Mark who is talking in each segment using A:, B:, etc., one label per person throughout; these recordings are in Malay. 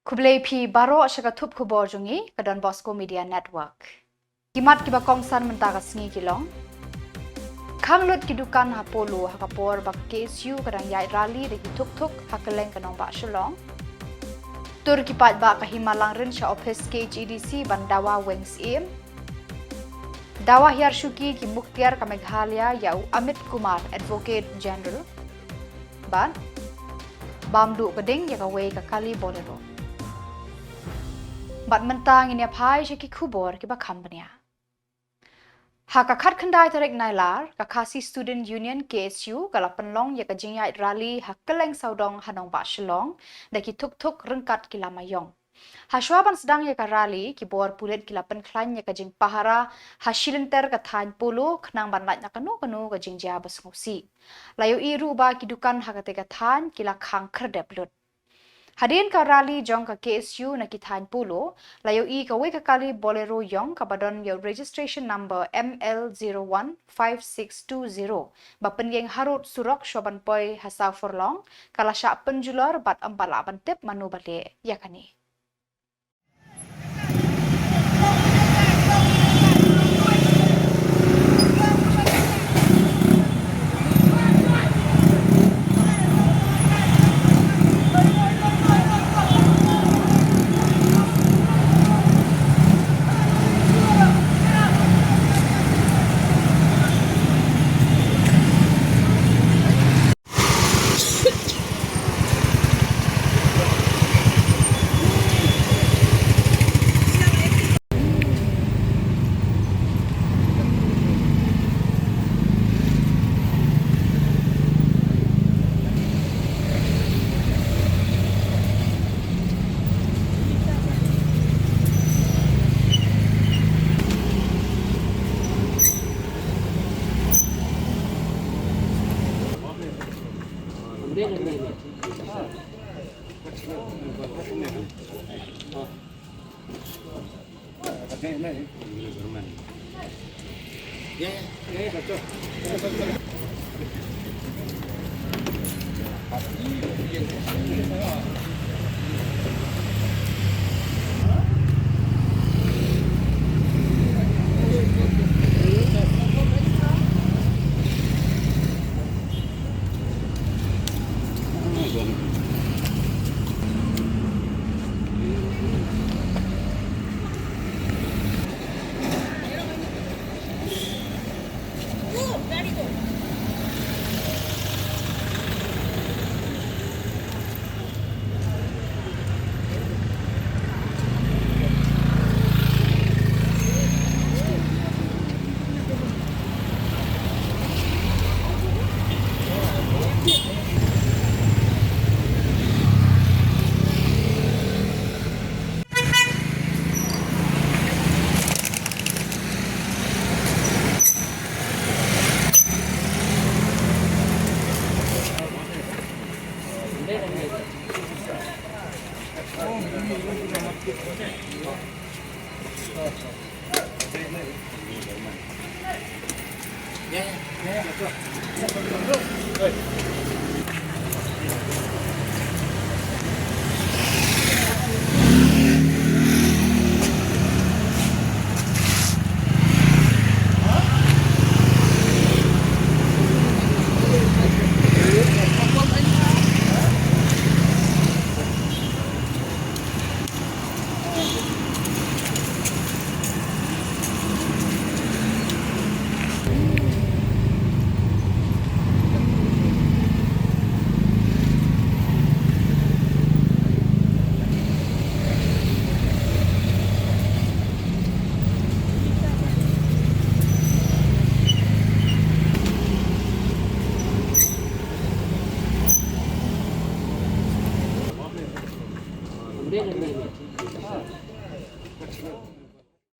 A: Kublai pi baro syakatup Khuborjylla ke Donbosco Media Network. Kimat kiba kongsan mentaka sengi Shillong. Kanglut kidukan hapolo hakapor bak KSU kadang yai rally de tuk hakeleng kanong ba Shillong. Tur kipat ba kahimalang rin sa office KHEDC bandawa Wengs im. Dawa hiar syuki ki muktiar ka Meghalaya yau Amit Kumar Advocate General. Ban bamdu keding ya kawe ka kali bolero. Bat mentang ini apai syaki Khubor kiba company. Hakakat kendai tarik Nailar, kakasi Student Union KSU kala penlong ya kajingyai rally hakeleng saudong hanong ba Shillong daki tuk rengkat kila mayong. Haswaban sedang ya rally kibor pulit kila penklan ya kajing pahara hasilenter kathan polo kenang banlat ya kanu kajing jabas ngusi. Layu iru ba kidukan hakate kathan kila khang kerdeplut. Hadirin ka rally jong ka KSU na kithan polo, layo I ka weka kali bolero yong kabadon yo registration number ML015620. Bapen yang harut surok syoban poi hasaw forlong, kala syak penjular bat empalaban tip manu balik yakani.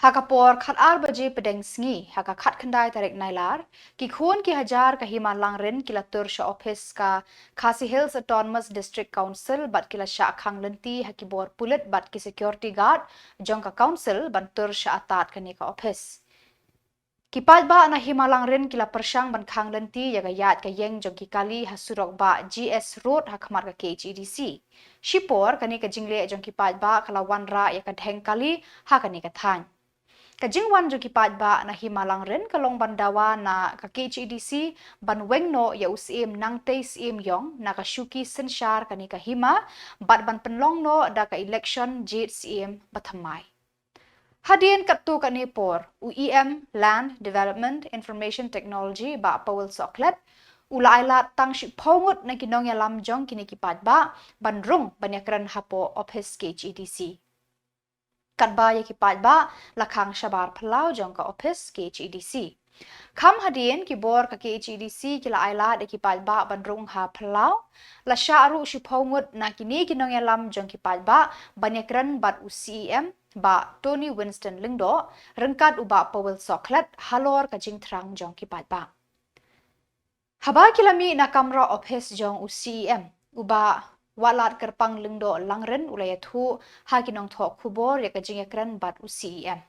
A: Hakapor khat arbaje pedeng sengi haka khat kendai tarik Nailar ki khon ki hajar ka himalang rin kila tur sha office ka Khasi Hills Autonomous District Council bat kila sha khang lenti hakibor pulit bat ki security guard jong ka council ban tur sha atat ka ni ka office Kipat ba na himalang rin kila persyang ban khang lenti yaga yat ka yeng jong kikali hasurok ba GS Road hakmar ka KHEDC. Shipor kani ka jingle jong kipat ba kalawan ra ya ka dheng kali ha kani ka than. Ka jingwan jong kipat ba na himalang rin kalong bandawa na ka KHEDC ban wengno ya usim nang teis im yong na ka syuki sensyar kani ka hima bat ban penlong no da ka election jit sim bathamai. Hadin katu kanipor UEM Land Development Information Technology ba Powell Soklet ulailat tang shi pongut na kinong ya lamjong kinikipat ba bandrung banyakran hapo office KHEDC. Katba ya kipat ba lakhang shabar phalau jong ka office KHEDC. Kam hadin kibor ka KHEDC kila ailat kipat ba bandrung ha phalau la syaru shi pongut na kini kinong ya lamjong kipat ba banyakran bat UCEM ba Tony Winston Lingdo rengkat uba Powell Soklet halor ka jing trang jong kipat ba. Haba kilami na kamera office jong UCEM uba walat kerpang Lingdo langren ulayathu ha kinong thok Khubor ya ka jing ekran bat UCEM.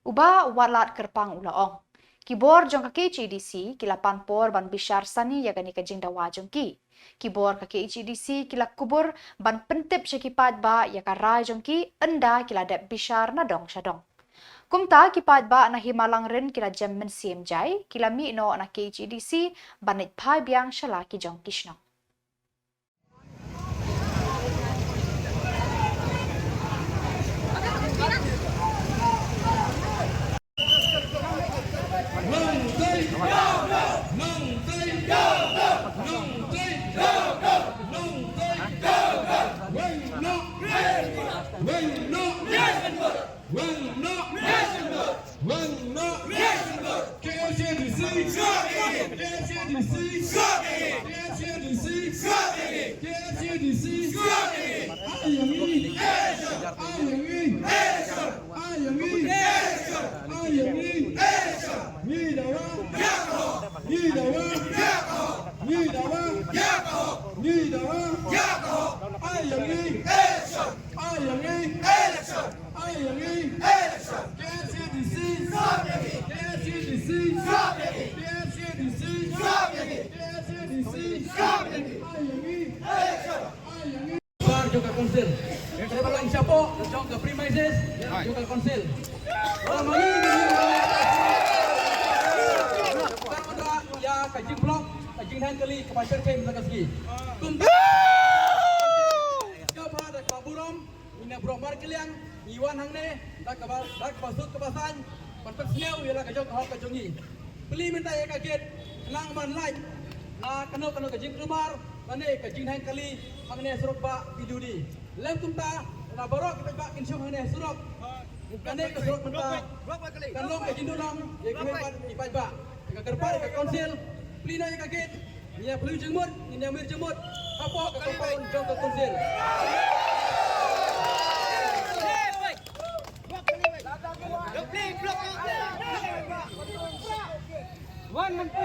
A: Uba walat kerpang ulaong. Kibor jong ka KHEDC kila panpor ban bishar sani ya gani ka jing dawa jong ki. Kibor ka KHEDC kila Khubor ban pentip siya kipat ba ya ka rai jong ki enda kila dep bishar na dong siya dong. Kumta kipat ba na himalang rin kila Jemmen CMJ kila mi no na KHEDC banit pai biang siya laki jong kishnong.
B: Juga konsil. Saya balang siapa? Juga premises. Juga konsil. Pertama ya kajing blok, kajing hand kali kepacar kem lagi. Jawab ada kaburom, ina bromar kalian, iwan hangne, dak basut kebasan, pantas sneu ialah kajong kahok kajongi. Beli minta ya kaget, nang man like, kano kajing lumar, mana kajing hand kali. Hangne surok ba bidudi lem tumta na barok kita ba kinsyong hangne surok kane ka surok menta kanlong ka jindunam ye kwepan ipai ba ka kerpar ka konsil plina ye kaget nya pelu jengmut nya mir jemut apa ka kapan jong ka konsil one month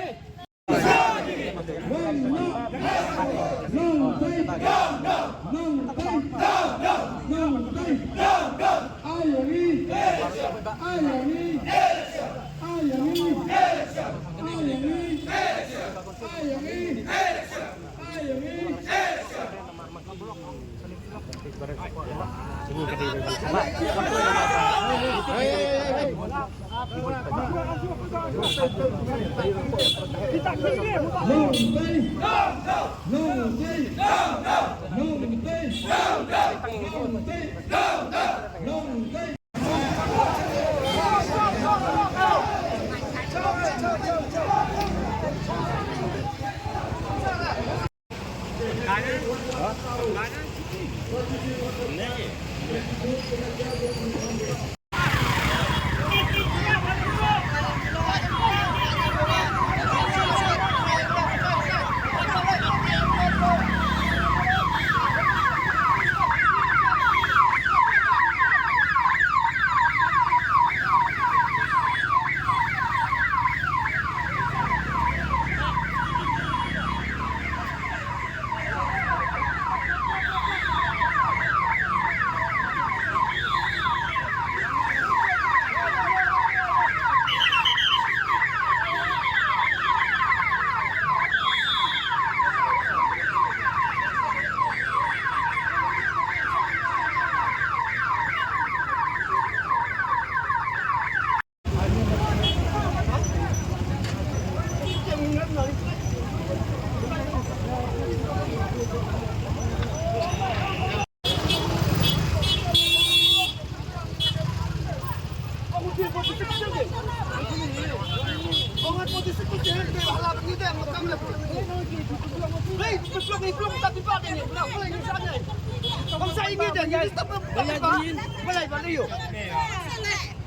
C: ini dah jadi stop apa? Boleh boleh yuk.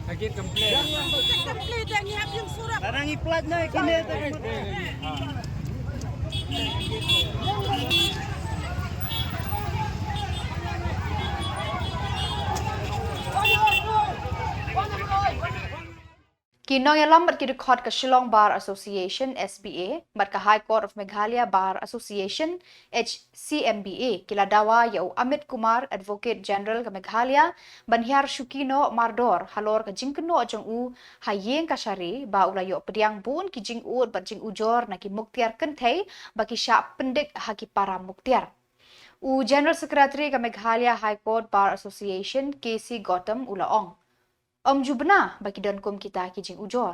B: Sakit komplain.
D: Komplain dan nyiap yung surat.
C: Barang iplat na kini.
A: Kinong yalam mat ki record ka Shillong Bar Association SBA mat ka High Court of Meghalaya Bar Association HCMBA kila dawa yau Amit Kumar Advocate General ka Meghalaya banhiar Shukino Mardor halor ka jingkeno jong u hayeng ka syari ba ulayo pediang bun ki jing ud bat jing ujor na ki muktiar kenthei baki sya pendik haki para muktiar u General Secretary ka Meghalaya High Court Bar Association KC Gautam Ulaong jubna bagi don kum kita kijing ujor.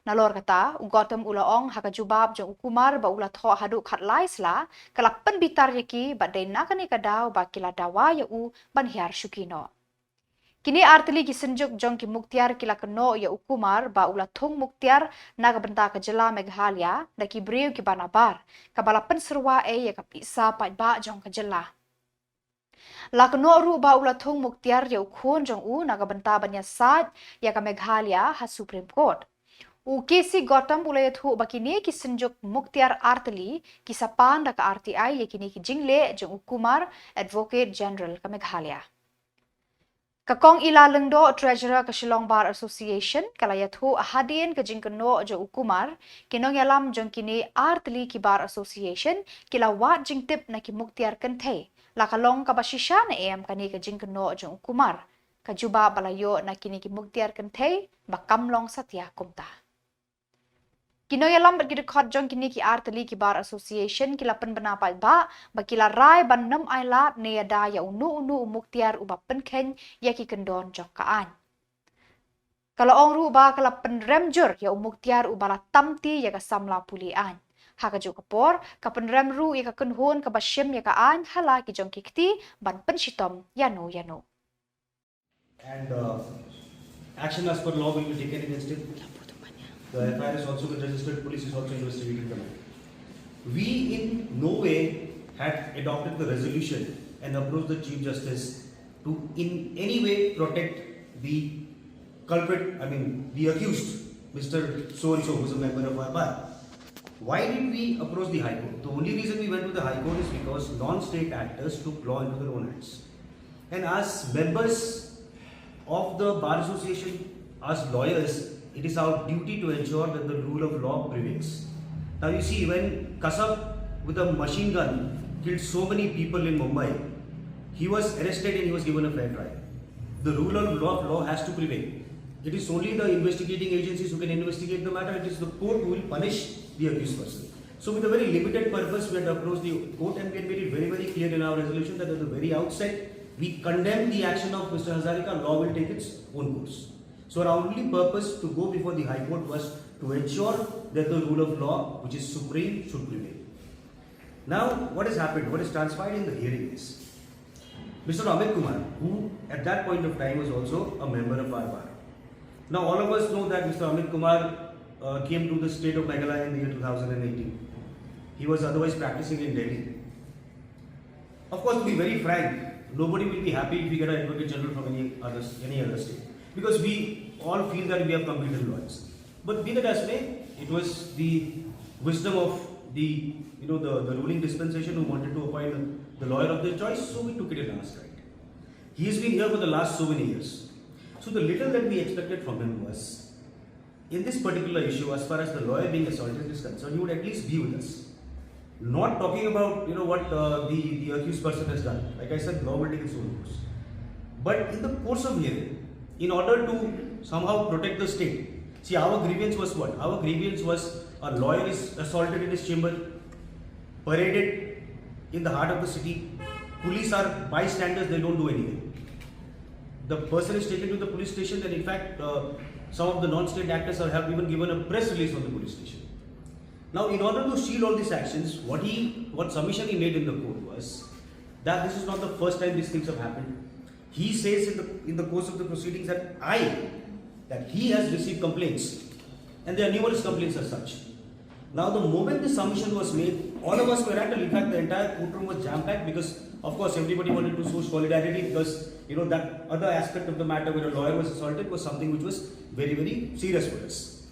A: Nalor kata, Gautam Ulaong haka jubab jong ukumar ba ula tho hadu khat lais la, kalapan bitar yaki ba day nakani kadaw ba kila dawa ya u banhiar Shukino. Kini artili ki senjuk jong ki muktiar kila keno ya ukumar ba ula thong muktiar naga benta ka Jylla Meghalaya da ki breu ki banabar, kabalapan serwa ya kapisa pa ba jong ka Jylla. Lakno ru ba ula thong muktiar ya ukhon jong u naga benta banya sad ya ka Meghalaya ha Supreme Court. U KC Gautam ulay thu bakini ki senjuk muktiar artali ki sapan da ka RTI ya kini ki jingle jong ukumar Advocate General ka Meghalaya. Kakong ilalengdo Treasurer ka Shillong Bar Association kalaya thu ahadin ka jingkeno jong ukumar kinong yalam jong kini artali ki Bar Association kilawat jingtip na ki muktiar kenthe. Lakalong kabasisya na kani ka jingkeno jong ukumar kajuba balayo na kini ki muktiar kenthe bakamlong satya kumta. Kinoyalam bergidekot jong kini ki artali ki Bar Association kila penbenapai ba bakila rai banam ailat neada ya unu muktiar uba penken ya ki kendon jong kaan. Kalau ongru ba kala penremjur ya muktiar ubala tamti ya ka Samla pulian. Haka jo Khubor ka penrem ru ya ka kunhon ka basyem ya ka an hala ki jong kikti ban penshitom yano.
E: And action as per law will be taken against him. The FIR is also been registered, police is also investigating the matter. We in no way had adopted the resolution and approached the Chief Justice to in any way protect the culprit, the accused, Mr. So-and-so, who is a member of our bar. Why did we approach the High Court? The only reason we went to the High Court is because non-state actors took law into their own hands. And as members of the Bar Association, as lawyers, it is our duty to ensure that the rule of law prevails. Now you see, when Kasab with a machine gun killed so many people in Mumbai, he was arrested and he was given a fair trial. The rule of law has to prevail. It is only the investigating agencies who can investigate the matter. It is the court who will punish the accused person. So with a very limited purpose, we had approached the court and we had made it very, very clear in our resolution that at the very outset, we condemn the action of Mr. Hazarika. Law will take its own course. So our only purpose to go before the High Court was to ensure that the rule of law, which is supreme, should prevail. Now, what has happened, what has transpired in the hearing is, Mr. Amit Kumar, who at that point of time was also a member of our bar. Now, all of us know that Mr. Amit Kumar came to the state of Meghalaya in the year 2018. He was otherwise practicing in Delhi. Of course, to be very frank, nobody will be happy if we get an Advocate General from any other state, because we all feel that we have competent lawyers. But be that as may, it was the wisdom of the ruling dispensation who wanted to appoint the lawyer of their choice, so we took it in our stride. He has been here for the last so many years. So the little that we expected from him was, in this particular issue, as far as the lawyer being assaulted is concerned, he would at least be with us. Not talking about what the accused person has done. Like I said, law will take its own course. But in the course of hearing, in order to somehow protect the state, see, our grievance was what? Our grievance was a lawyer is assaulted in his chamber, paraded in the heart of the city. Police are bystanders, they don't do anything. The person is taken to the police station, and in fact, some of the non-state actors have even given a press release on the police station. Now, in order to shield all these actions, what submission he made in the court was that this is not the first time these things have happened. He says in the course of the proceedings that he has received complaints, and there are numerous complaints as such. Now, the moment the submission was made, all of us were rattled. In fact, the entire courtroom was jam-packed because Of course, everybody wanted to show solidarity because that other aspect of the matter where a lawyer was assaulted was something which was very, very serious for us.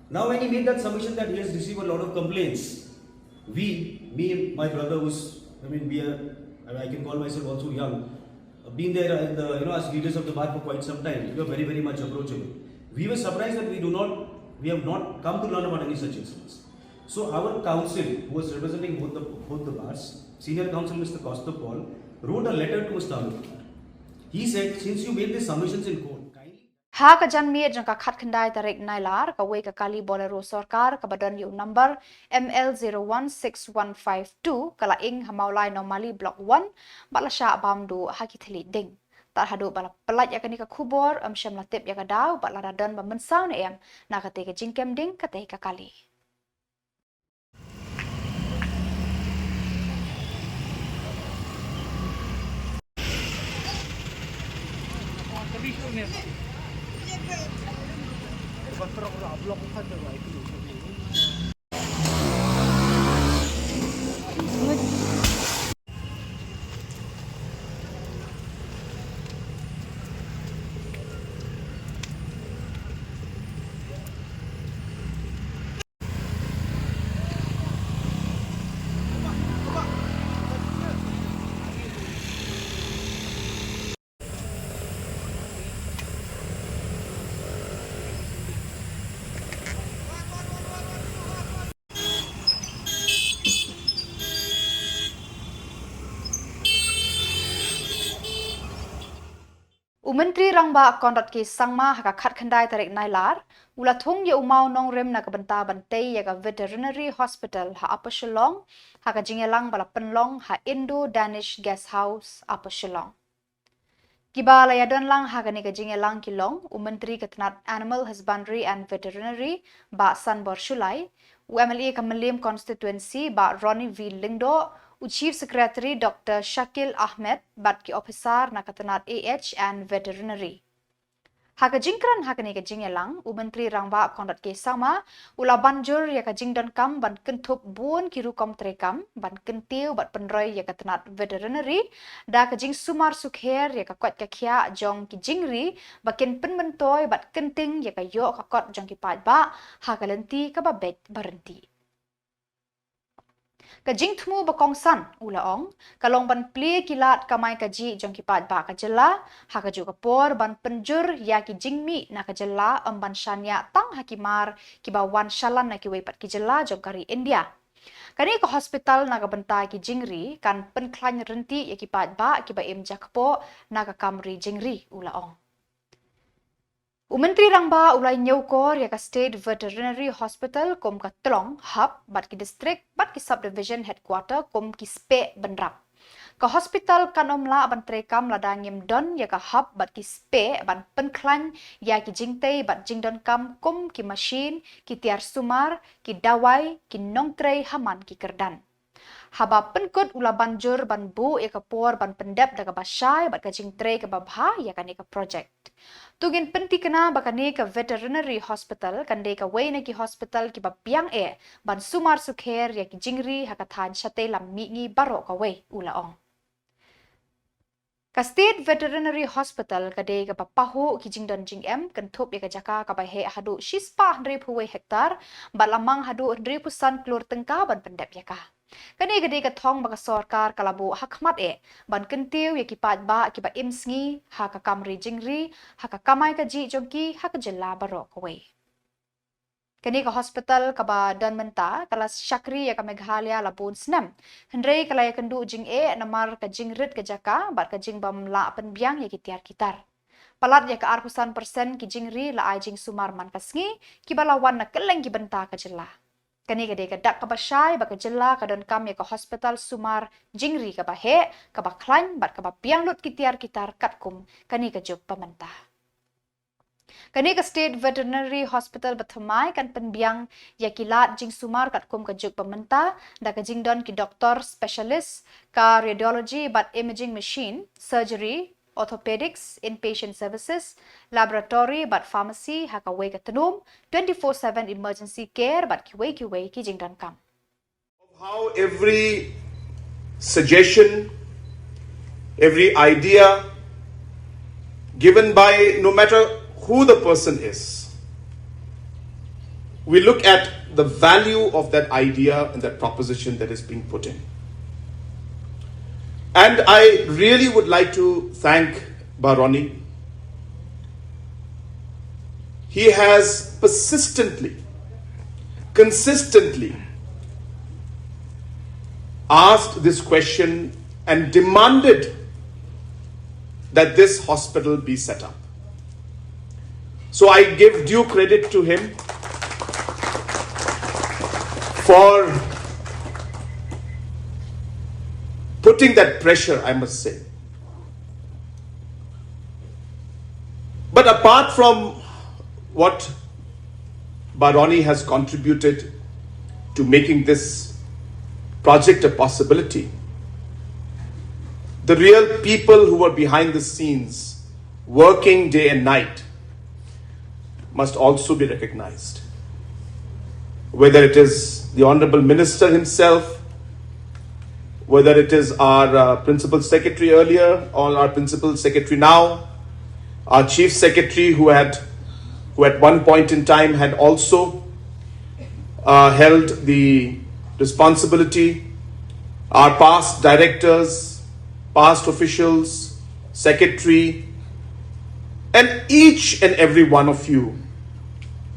E: Now, when he made that submission that he has received a lot of complaints, me, my brother, I can call myself also young, been there in as leaders of the bar for quite some time. We are very, very much approachable. We were surprised that we have not come to learn about any such incidents. So our counsel, who was representing both the bars, senior counsel Mr. Costa Paul, wrote a letter to Mr. Amit. He said, since you made these submissions in court,
A: Ha ka jan mi jang ka khat khandai tarik Nailar ka we ka kali bolero sarkar ka badan yu number ML016152 kala ing hamaulai normally block 1 balasha bamdu hakithili ding tar hadu bala pelat ya kani ka Khubor syam latip ya ka daw bala radan ba mensau ne em na ka te ka jingkem ding ka te ka kali Menteri Rangba Kondot ki Sangma haka khat khandai tarik Nailar ula thung ye umau nong rem na ka banta bantai ya ka Veterinary Hospital ha Upper Shillong haka jingelang bala penlong ha Indo Danish Guest House Upper Shillong Kibala ya don lang haka ni ka jingelang kilong Menteri Ketenat Animal Husbandry and Veterinary ba San Borshulai UMLA Kamalim Constituency ba Ronnie V Lingdo Chief Secretary Dr. Shakil Ahmed Batki Officer na Ketenat AH and Veterinary. Haka jingkran haka ni ka jingelang Menteri Rangba Kondot ke sama ula banjur ya ka jingdon kam ban kentup bun kiru kom trekam ban kentiu bat penroy ya Ketenat Veterinary da ka jing sumar sukher ya ka kwat ka khia jong ki jingri bakin penmentoy bat kenting ya ka yo ka kot jong ki pat ba haka lenti ka ba bet berhenti. Kajing temu bakongsan ulaong kalong ban pli kilat kamai kaji jong kipat ba ka Jylla ha ka juga por ban penjur ya ki jingmi na ka Jylla ban shanya tang hakimar ki ba wan shalan na ki wepat ki Jylla jong kari India kani ka hospital na ka banta ki jingri kan penklan renti ya kipat ba ki ba im jakpo na ka kamri jingri ulaong Menteri Rangba ulai nyokor ya ka State Veterinary Hospital kom ka Tlong hub bat ki district bat ki subdivision headquarter kom ki spe benrap. Ka hospital kanomla ban trekam ladangim don ya ka hub bat ki spe ban penklan ya ki jingtei bat jingdon kam kom ki machine ki tiar sumar ki dawai ki nongtrei haman ki kerdan. Haba penkut ula banjur ban bu ya ka por ban pendep da ka basyai bat ka jingtrei ka babha ya ka ni ka project. Tugin penti kena bakani ka Veterinary Hospital kande ka way na ki hospital ki bapiang ban sumar sukher ya ki jingri hakathan shate lam mingi baro ka way ulaong. Ka State Veterinary Hospital kade ka papahu ki jingdon jing kentup ya ka jaka ka bahe hadu shispa 100 hektar balamang hadu 100 klur tengka ban pendep ya ka. Kani gede ka thong baka sarkar kalabu hakmat ban kentiu ya ki pat ba ki ba imsngi ha ka kamri jingri ha ka kamai ka ji jongki ha ka Jylla baro ka we kani ka hospital ka ba dan menta kala Shakri ya ka Meghalaya labun snam hendrei kala ya kendu jing namar ka jingrit ka jaka bat ka jing bam la penbiang ya ki tiar kitar palat ya ka 100% ki jingri la ai jing sumar man kasngi ki balawan na keleng ki benta ka Jylla kani gede ka dak ka basyai ba ka Jylla ka don kam ya ka hospital sumar jingri ka bahe ka ba klan bat ka ba piang lut kitiar kitar katkum kani ka juk pamenta kani ka State Veterinary Hospital bathamai kan penbiang ya kilat jing sumar katkum ka juk pamenta da ka jing don ki doktor specialist ka radiology bat imaging machine surgery orthopedics, inpatient services, laboratory but pharmacy haka way ka tenum 24/7 emergency care but ki jingdan kam.
F: How every suggestion every idea given by no matter who the person is. We look at the value of that idea and that proposition that is being put in. And I really would like to thank Baroni. He has persistently, consistently asked this question and demanded that this hospital be set up. So I give due credit to him for putting that pressure, I must say. But apart from what Baroni has contributed to making this project a possibility, the real people who are behind the scenes, working day and night, must also be recognized. Whether it is the Honorable Minister himself, whether it is our Principal Secretary earlier or our Principal Secretary now, our Chief Secretary who at one point in time had also held the responsibility, our past directors, past officials, secretary, and each and every one of you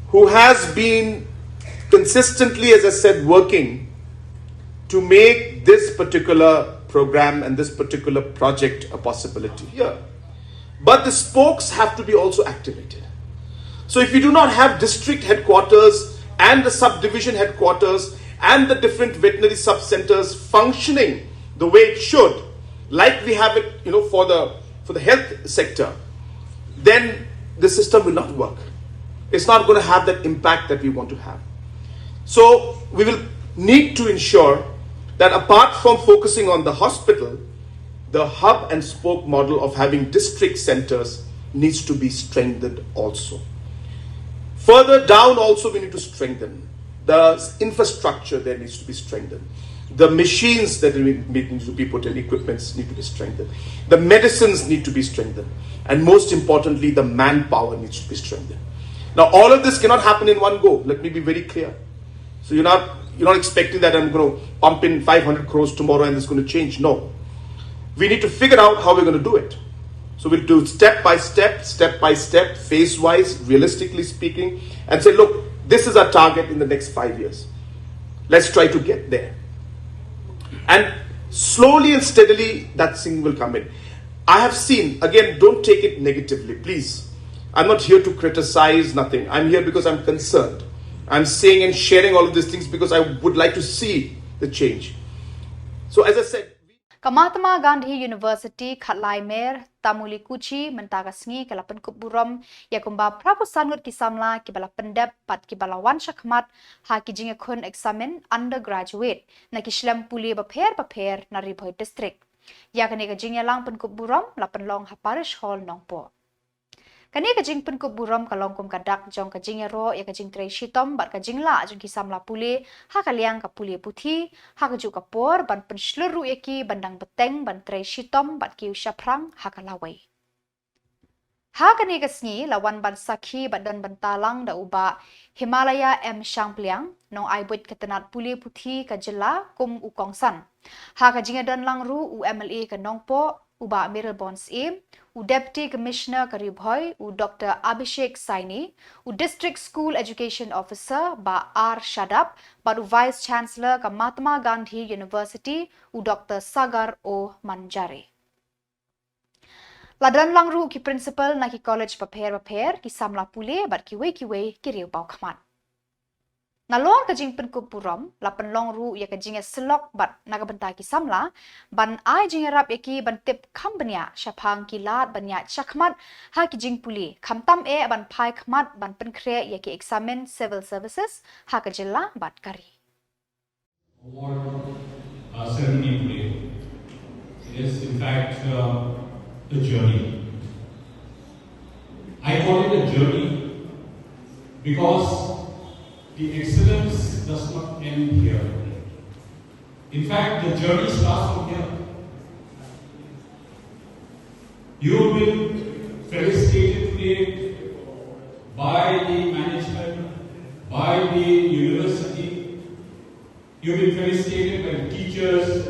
F: who has been consistently, as I said, working to make this particular program and this particular project a possibility here. But the spokes have to be also activated. So if you do not have district headquarters and the subdivision headquarters and the different veterinary sub-centers functioning the way it should, like we have it, for the health sector, then the system will not work. It's not going to have that impact that we want to have. So we will need to ensure that apart from focusing on the hospital, the hub and spoke model of having district centers needs to be strengthened also. Further down also we need to strengthen. The infrastructure there needs to be strengthened. The machines that need to be put in, equipments need to be strengthened. The medicines need to be strengthened. And most importantly, the manpower needs to be strengthened. Now all of this cannot happen in one go. Let me be very clear. So you're not expecting that I'm going to pump in 500 crores tomorrow and it's going to change. No. We need to figure out how we're going to do it. So we'll do step by step, phase-wise, realistically speaking, and say, look, this is our target in the next 5 years. Let's try to get there. And slowly and steadily, that thing will come in. I have seen, again, don't take it negatively, please. I'm not here to criticize nothing. I'm here because I'm concerned. I'm saying and sharing all of these things because I would like to see the change. So as I said,
A: Mahatma Gandhi University Khatlai Mer Tamuli Kuchi Mentagasngi Kalapan Khuborjylla Yakumba Prapusangut ki Samla ki bala pendep pat ki bala wan shakmat ha ki jinga khun examen undergraduate na ki Shillong puli baper na Ribhoi district yakane ka jinga lang pen Khuborjylla lapan long ha parish hall nongpo. Kani ka jing pen Khuborjylla kalong kum kadak jong ka jinga ro ya ka jing trei shitom bat ka jingla jong ki Samla puli ha ka liang ka puli puthi ha ka ju ka por ban pen shleru yaki bandang beteng ban trei shitom bat ki ushaprang ha ka lawai. Ha kani ka sngi lawan ban sakhi bat don ban talang da uba Himalaya M Shangpliang nong aibut ketenat puli puthi ka Jylla kum ukongsan. Ha ka jinga don lang ru u MLA ka nongpo uba Mirror Bonds A, u Deputy Commissioner ka Ribhoi, u Dr. Abhishek Saini, u District School Education Officer ba R. Shadap, ba u Vice Chancellor ka Mahatma Gandhi University, u Dr. Sagar O. Manjare. Ladan lang ru ki principal na ki college paper ki Samla pule bat ki wei ki riu bau khamat. Nalor ka jing pen Khuborjylla lapan long ru ya ka jing selok bat nagabenta ki Samla ban ai jing rap ya ki ban tip khambanya shapang ki lat banya chakmat ha ki jing puli khamtam e ban phai khmat ban pen khre ya ki examen civil services ha ka Jylla bat kari.
G: Award ceremony today is in fact a journey. I call it a journey because the excellence does not end here. In fact, the journey starts from here. You have been felicitated today by the management, by the university. You've been felicitated by the teachers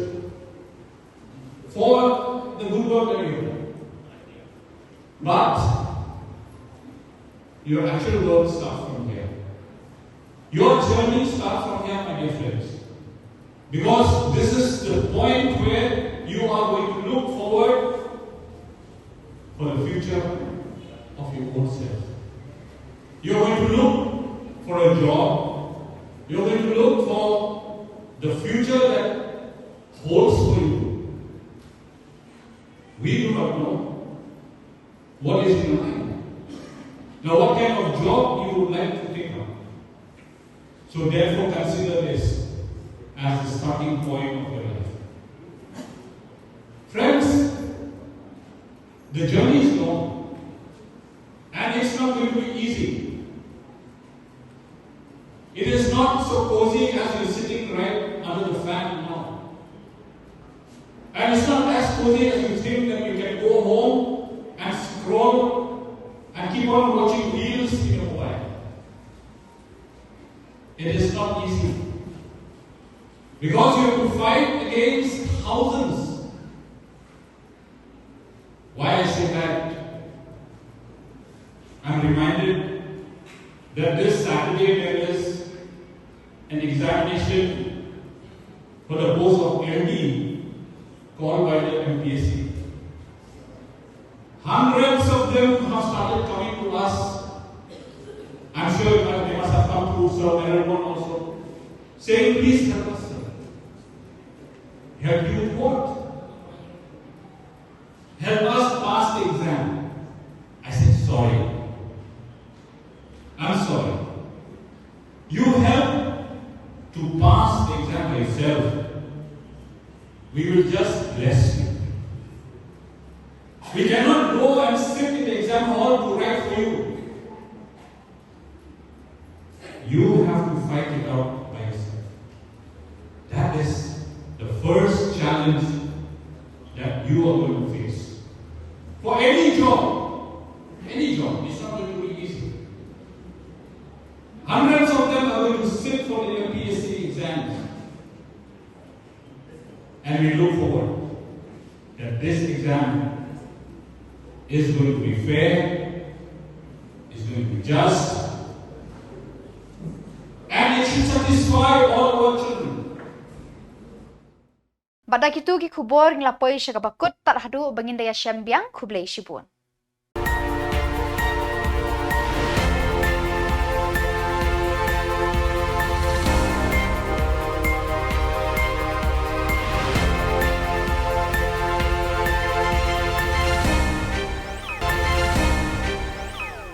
G: for the good work that you have done. But your actual work starts from here. Your journey starts from here, my dear friends. Because this is the point where you are going to look forward for the future of your own self. You're going to look for a job. You're going to look for the future that holds for you. We do not know what is in mind. Now, what kind of job you would like to take up. So therefore, consider this as the starting point of your life. Friends, the journey is long and it's not going to be easy. It is not so cozy as you're sitting right under the fan now. And it's not as cozy as you think that you can go home and scroll and keep on watching reels in your mobile. It is not easy. Because you have to fight against thousands. Why I say that? I'm reminded that this Saturday there is an examination for the post of MD called by the MPSC. Hundreds of them have started coming to us. I'm sure they must have come through Sir Nailar also, saying, please help us, sir. Help you with what? Help us pass the exam. I said, sorry. I'm sorry. You help to pass the exam by yourself. We will just bless you. We cannot go and sit in the exam hall to write for you. You have to fight it out by yourself. That is the first challenge that you are going to face. For any job, it's not going to be easy. Hundreds of them are going to sit for the MPSC exams. And we look forward that this exam is going to be fair, is going to be just, and it should satisfy all our children.
A: Badak itu ki Khubor nglapoy siya kabakut tat hadu bangin daya syambiang Khublay Shibun.